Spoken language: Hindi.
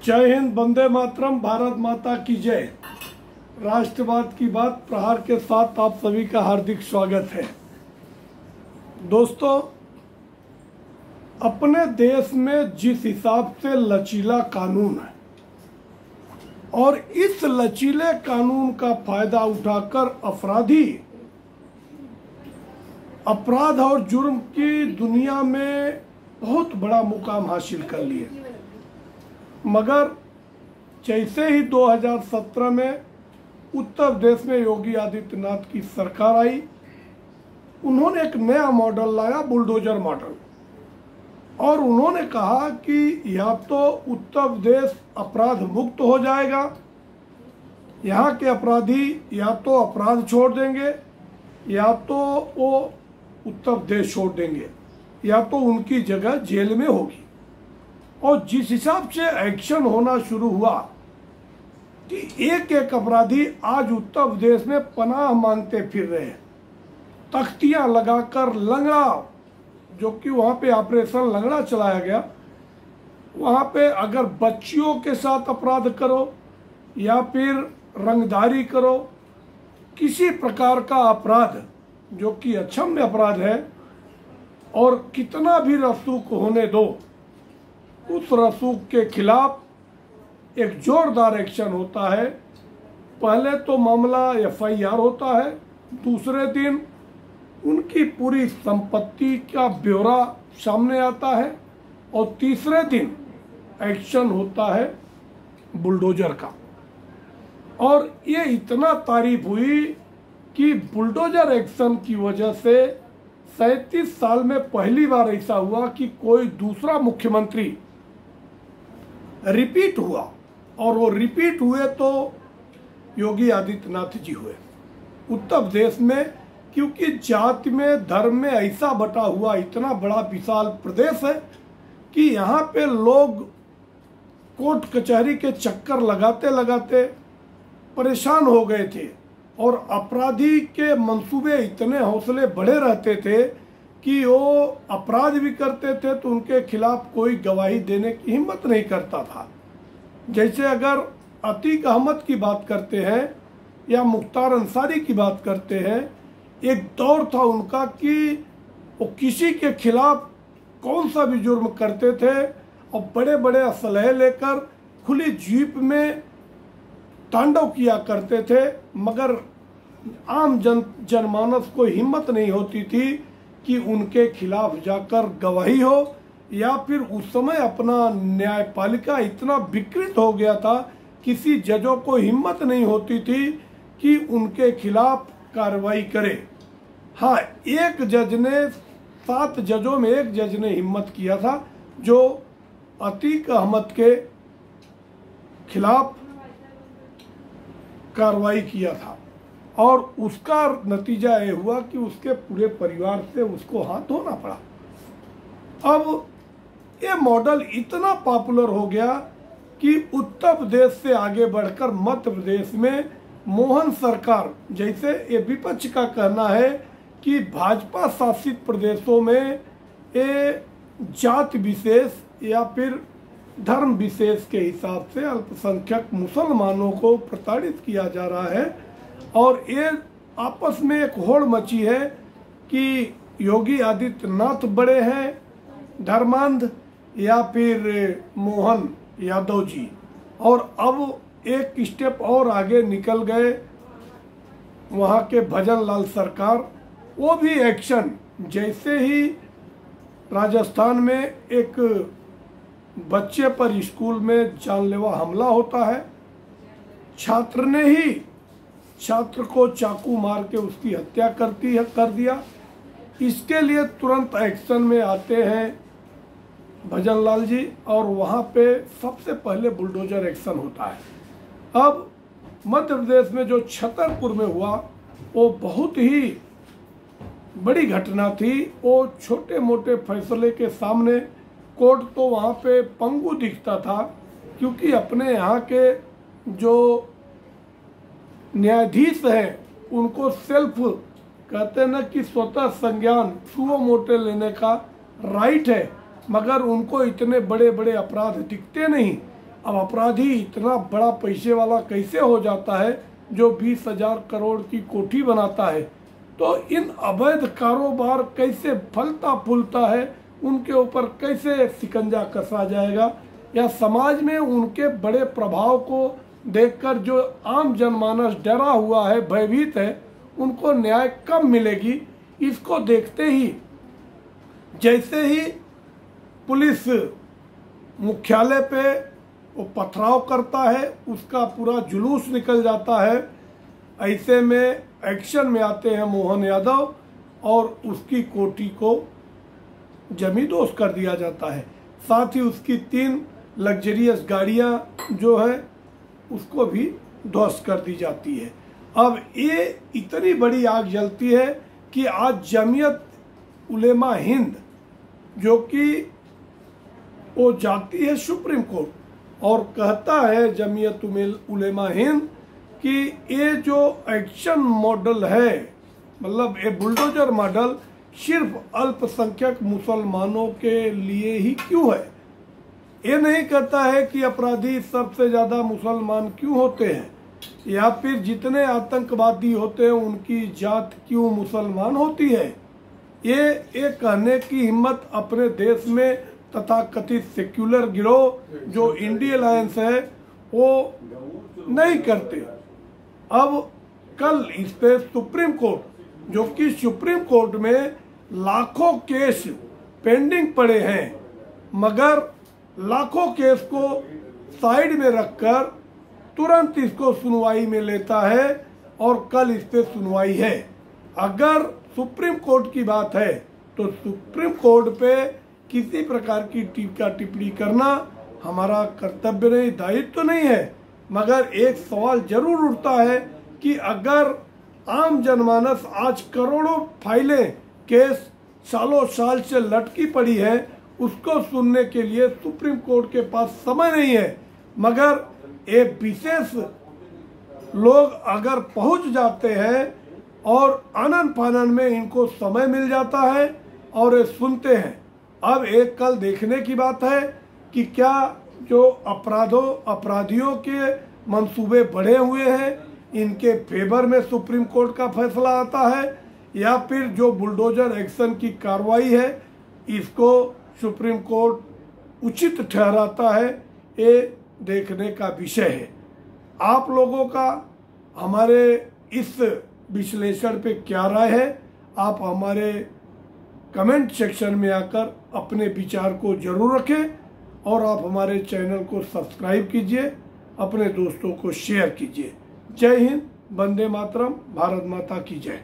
जय हिंद, वंदे मातरम, भारत माता की जय। राष्ट्रवाद की बात प्रहार के साथ आप सभी का हार्दिक स्वागत है। दोस्तों, अपने देश में जिस हिसाब से लचीला कानून है और इस लचीले कानून का फायदा उठाकर अपराधी अपराध और जुर्म की दुनिया में बहुत बड़ा मुकाम हासिल कर लिए, मगर जैसे ही 2017 में उत्तर प्रदेश में योगी आदित्यनाथ की सरकार आई, उन्होंने एक नया मॉडल लाया, बुलडोजर मॉडल। और उन्होंने कहा कि या तो उत्तर प्रदेश अपराध मुक्त हो जाएगा, यहाँ के अपराधी या तो अपराध छोड़ देंगे या तो वो उत्तर प्रदेश छोड़ देंगे या तो उनकी जगह जेल में होगी। और जिस हिसाब से एक्शन होना शुरू हुआ कि एक एक अपराधी आज उत्तर प्रदेश में पनाह मांगते फिर रहे हैं, तख्तियां लगाकर लंगड़ा, जो कि वहां पे ऑपरेशन लंगड़ा चलाया गया, वहां पे अगर बच्चियों के साथ अपराध करो या फिर रंगदारी करो, किसी प्रकार का अपराध जो कि अक्षम्य अपराध है, और कितना भी रसूख होने दो, उस रसूख के खिलाफ एक जोरदार एक्शन होता है। पहले तो मामला FIR होता है, दूसरे दिन उनकी पूरी संपत्ति का ब्यौरा सामने आता है और तीसरे दिन एक्शन होता है बुलडोजर का। और ये इतना तारीफ हुई कि बुलडोजर एक्शन की वजह से 37 साल में पहली बार ऐसा हुआ कि कोई दूसरा मुख्यमंत्री रिपीट हुआ, और वो रिपीट हुए तो योगी आदित्यनाथ जी हुए उत्तर प्रदेश में। क्योंकि जाति में, धर्म में ऐसा बटा हुआ इतना बड़ा विशाल प्रदेश है कि यहाँ पे लोग कोर्ट कचहरी के चक्कर लगाते लगाते परेशान हो गए थे, और अपराधी के मंसूबे इतने हौसले बढ़े रहते थे कि वो अपराध भी करते थे तो उनके खिलाफ कोई गवाही देने की हिम्मत नहीं करता था। जैसे अगर अतीक अहमद की बात करते हैं या मुख्तार अंसारी की बात करते हैं, एक दौर था उनका कि वो किसी के खिलाफ कौन सा भी जुर्म करते थे और बड़े बड़े असलहे लेकर खुली जीप में तांडव किया करते थे, मगर आम जनमानस को हिम्मत नहीं होती थी कि उनके खिलाफ जाकर गवाही हो, या फिर उस समय अपना न्यायपालिका इतना विकृत हो गया था, किसी जजों को हिम्मत नहीं होती थी कि उनके खिलाफ कार्रवाई करे। हाँ, एक जज ने, 7 जजों में एक जज ने हिम्मत किया था, जो अतीक अहमद के खिलाफ कार्रवाई किया था, और उसका नतीजा ये हुआ कि उसके पूरे परिवार से उसको हाथ धोना पड़ा। अब ये मॉडल इतना पॉपुलर हो गया कि उत्तर प्रदेश से आगे बढ़कर मध्य प्रदेश में मोहन सरकार, जैसे ये विपक्ष का कहना है कि भाजपा शासित प्रदेशों में ये जाति विशेष या फिर धर्म विशेष के हिसाब से अल्पसंख्यक मुसलमानों को प्रताड़ित किया जा रहा है। और ये आपस में एक होड़ मची है कि योगी आदित्यनाथ बड़े हैं धर्मांध या फिर मोहन यादव जी, और अब एक स्टेप और आगे निकल गए वहाँ के भजन लाल सरकार। वो भी एक्शन, जैसे ही राजस्थान में एक बच्चे पर स्कूल में जानलेवा हमला होता है, छात्र ने ही छात्र को चाकू मार के उसकी हत्या कर दिया, इसके लिए तुरंत एक्शन में आते हैं भजन लाल जी, और वहाँ पे सबसे पहले बुलडोजर एक्शन होता है। अब मध्य प्रदेश में जो छतरपुर में हुआ, वो बहुत ही बड़ी घटना थी। वो छोटे मोटे फैसले के सामने कोर्ट तो वहाँ पे पंगु दिखता था, क्योंकि अपने यहाँ के जो न्यायाधीश हैं उनको सेल्फ कहते हैं ना कि स्वतः संज्ञान, सुओ मोटे लेने का राइट है, मगर उनको इतने बड़े बड़े अपराध दिखते नहीं। अब अपराधी इतना बड़ा पैसे वाला कैसे हो जाता है जो 20,000 करोड़ की कोठी बनाता है? तो इन अवैध कारोबार कैसे फलता फूलता है, उनके ऊपर कैसे शिकंजा कसा जाएगा, या समाज में उनके बड़े प्रभाव को देखकर जो आम जनमानस डरा हुआ है, भयभीत है, उनको न्याय कब मिलेगी? इसको देखते ही जैसे ही पुलिस मुख्यालय पे वो पथराव करता है, उसका पूरा जुलूस निकल जाता है। ऐसे में एक्शन में आते हैं मोहन यादव और उसकी कोठी को जमींदोज कर दिया जाता है। साथ ही उसकी 3 लग्जरियस गाड़ियां जो है उसको भी ध्वस्त कर दी जाती है। अब ये इतनी बड़ी आग जलती है कि आज जमीयत उलेमा हिंद जो कि वो जाती है सुप्रीम कोर्ट और कहता है जमीयत उलेमा हिंद कि ये जो एक्शन मॉडल है, मतलब ये बुलडोजर मॉडल सिर्फ अल्पसंख्यक मुसलमानों के लिए ही क्यों है? ये नहीं कहता है कि अपराधी सबसे ज़्यादा मुसलमान क्यों होते हैं, या फिर जितने आतंकवादी होते हैं उनकी जात क्यों मुसलमान होती है। ये कहने की हिम्मत अपने देश में तथाकथित सेक्युलर गिरोह जो इंडिया अलायंस है वो नहीं करते। अब कल इस पे सुप्रीम कोर्ट, जो कि सुप्रीम कोर्ट में लाखों केस पेंडिंग पड़े हैं, मगर लाखों केस को साइड में रखकर तुरंत इसको सुनवाई में लेता है और कल इस पे सुनवाई है। अगर सुप्रीम कोर्ट की बात है तो सुप्रीम कोर्ट पे किसी प्रकार की टीका टिप्पणी करना हमारा कर्तव्य नहीं, दायित्व तो नहीं है। मगर एक सवाल जरूर उठता है कि अगर आम जनमानस आज करोड़ों फाइलें केस सालों साल से लटकी पड़ी है, उसको सुनने के लिए सुप्रीम कोर्ट के पास समय नहीं है, मगर एक विशेष लोग अगर पहुंच जाते हैं और आनन फानन में इनको समय मिल जाता है और ये सुनते हैं। अब एक कल देखने की बात है कि क्या जो अपराधियों के मंसूबे बढ़े हुए हैं, इनके फेवर में सुप्रीम कोर्ट का फैसला आता है, या फिर जो बुलडोजर एक्शन की कार्रवाई है इसको सुप्रीम कोर्ट उचित ठहराता है, ये देखने का विषय है। आप लोगों का हमारे इस विश्लेषण पे क्या राय है? आप हमारे कमेंट सेक्शन में आकर अपने विचार को जरूर रखें और आप हमारे चैनल को सब्सक्राइब कीजिए, अपने दोस्तों को शेयर कीजिए। जय हिंद, वंदे मातरम, भारत माता की जय।